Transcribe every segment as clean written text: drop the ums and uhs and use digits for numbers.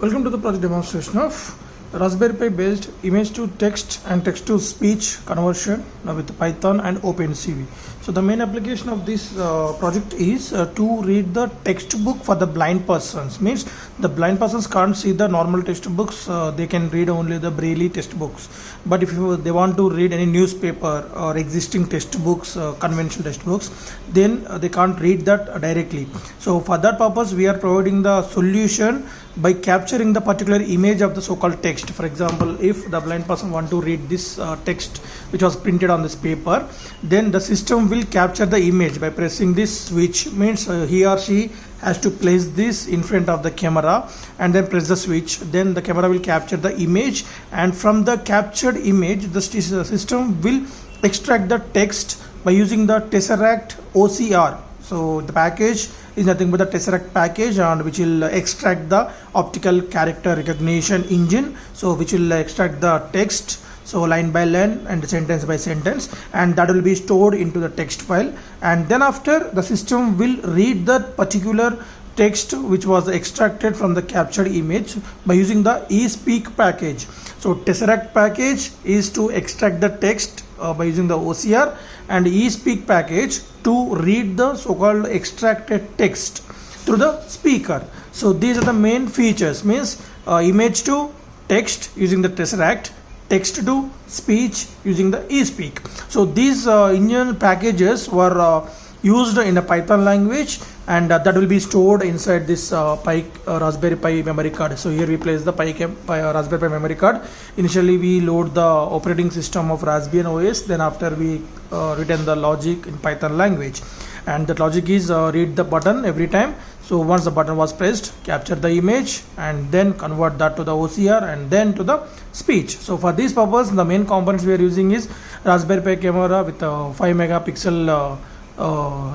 Welcome to the project demonstration of Raspberry Pi based image to text and text to speech conversion with Python and OpenCV. So the main application of this project is to read the textbook for the blind persons. Means the blind persons can't see the normal textbooks, they can read only the Braille textbooks. But if they want to read any newspaper or existing textbooks, conventional textbooks, then they can't read that directly. So for that purpose we are providing the solution by capturing the particular image of the so-called text. For example, if the blind person want to read this text which was printed on this paper, then the system will capture the image by pressing this switch. Means he or she has to place this in front of the camera and then press the switch, then the camera will capture the image, and from the captured image the system will extract the text by using the Tesseract OCR. So the package is nothing but the Tesseract package, and which will extract the optical character recognition engine, so which will extract the text, so line by line and sentence by sentence, and that will be stored into the text file. And then after, the system will read that particular text which was extracted from the captured image by using the eSpeak package. So Tesseract package is to extract the text by using the OCR, and eSpeak package to read the so-called extracted text through the speaker. So these are the main features. Means image to text using the Tesseract, text to speech using the eSpeak. So these engine packages were used in a Python language, and that will be stored inside this Raspberry Pi memory card. So here we place the Raspberry Pi memory card. Initially we load the operating system of Raspbian OS, then after we written the logic in Python language, and the logic is read the button every time. So once the button was pressed, capture the image and then convert that to the OCR and then to the speech. So for this purpose, the main components we are using is Raspberry Pi camera with a 5 megapixel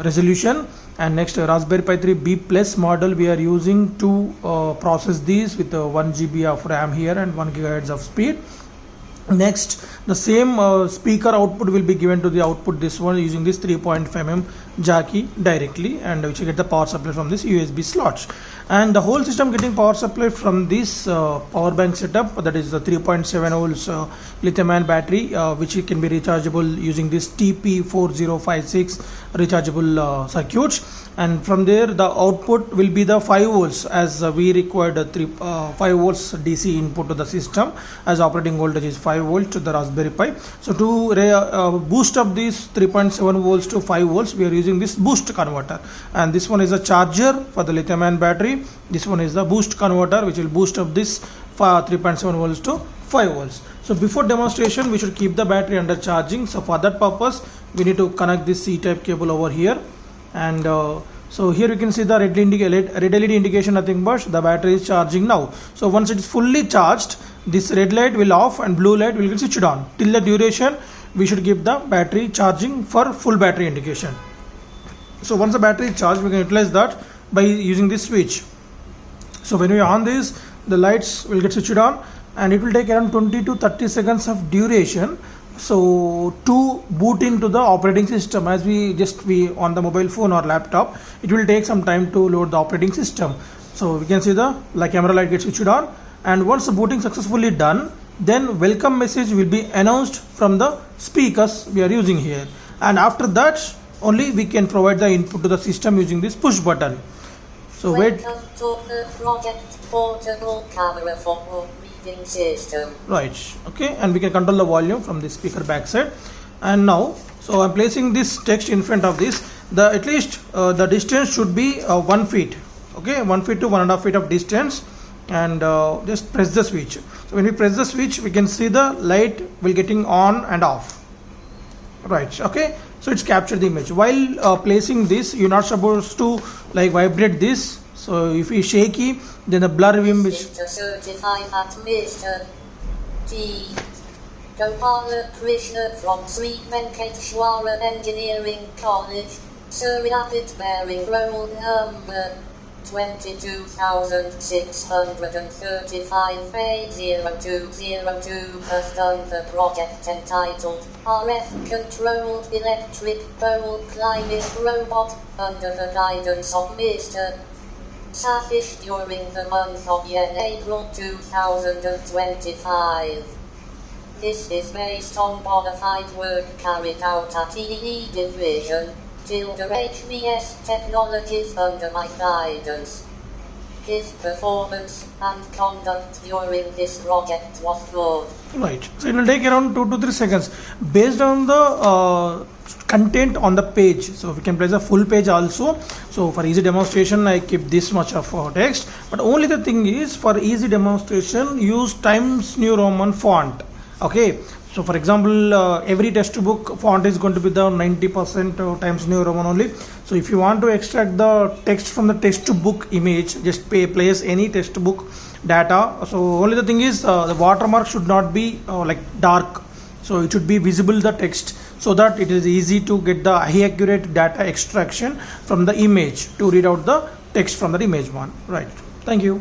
resolution, and next Raspberry Pi 3 B plus model we are using to process these with 1 GB of RAM here and 1 GHz of speed. Next, the same speaker output will be given to the output, this one, using this 3.5 mm jack directly, and which will get the power supply from this USB slot, and the whole system getting power supply from this power bank setup, that is the 3.7 volts lithium ion battery, which can be rechargeable using this TP4056 rechargeable circuits. And from there the output will be the 5 volts, as we required 5 volts DC input to the system, as operating voltage is 5 volts to the Raspberry Pi. So to boost up these 3.7 volts to 5 volts, we are using this boost converter, and this one is a charger for the lithium ion battery. This one is the boost converter which will boost up this 3.7 volts to 5 volts. So before demonstration we should keep the battery under charging. So for that purpose we need to connect this C-type cable over here, and so here you can see the red LED indication, nothing but the battery is charging now. So once it is fully charged, this red light will off and blue light will get switched on. Till the duration we should keep the battery charging for full battery indication. So once the battery is charged, we can utilize that by using this switch. So when we on this, the lights will get switched on, and it will take around 20 to 30 seconds of duration so to boot into the operating system. As we on the mobile phone or laptop, it will take some time to load the operating system. So we can see the camera light gets switched on, and once the booting successfully done, then welcome message will be announced from the speakers we are using here, and after that only we can provide the input to the system using this push button. So welcome to the project portable camera for reading system. Right, okay, and we can control the volume from the speaker backside. And now, so I'm placing this text in front of this. At least the distance should be 1 feet. Okay, 1 feet to 1.5 feet of distance, and just press the switch. So when we press the switch, we can see the light will getting on and off. Right, okay. So it's captured the image. While placing this, you're not supposed to vibrate this. So if you shaky, then the blur image. Certified at Mr. T. Gopala Krishna from Sri Venkateshwara Engineering College, Suryapat bearing roll number 22,635A0202 has done the project entitled RF Controlled Electric Pole Climbing Robot under the guidance of Mr. Safish during the month of April 2025. This is based on bona fide work carried out at EE Division, HVS Technologies under my guidance. His performance and conduct during this project was good. Right. So it will take around 2 to 3 seconds based on the content on the page. So we can place a full page also. So for easy demonstration, I keep this much of text. But only the thing is, for easy demonstration, use Times New Roman font. Okay. So for example, every textbook font is going to be the 90% Times New Roman only. So if you want to extract the text from the textbook image, just place any textbook data. So only the thing is, the watermark should not be like dark. So it should be visible the text, so that it is easy to get the high accurate data extraction from the image to read out the text from the image one. Right. Thank you.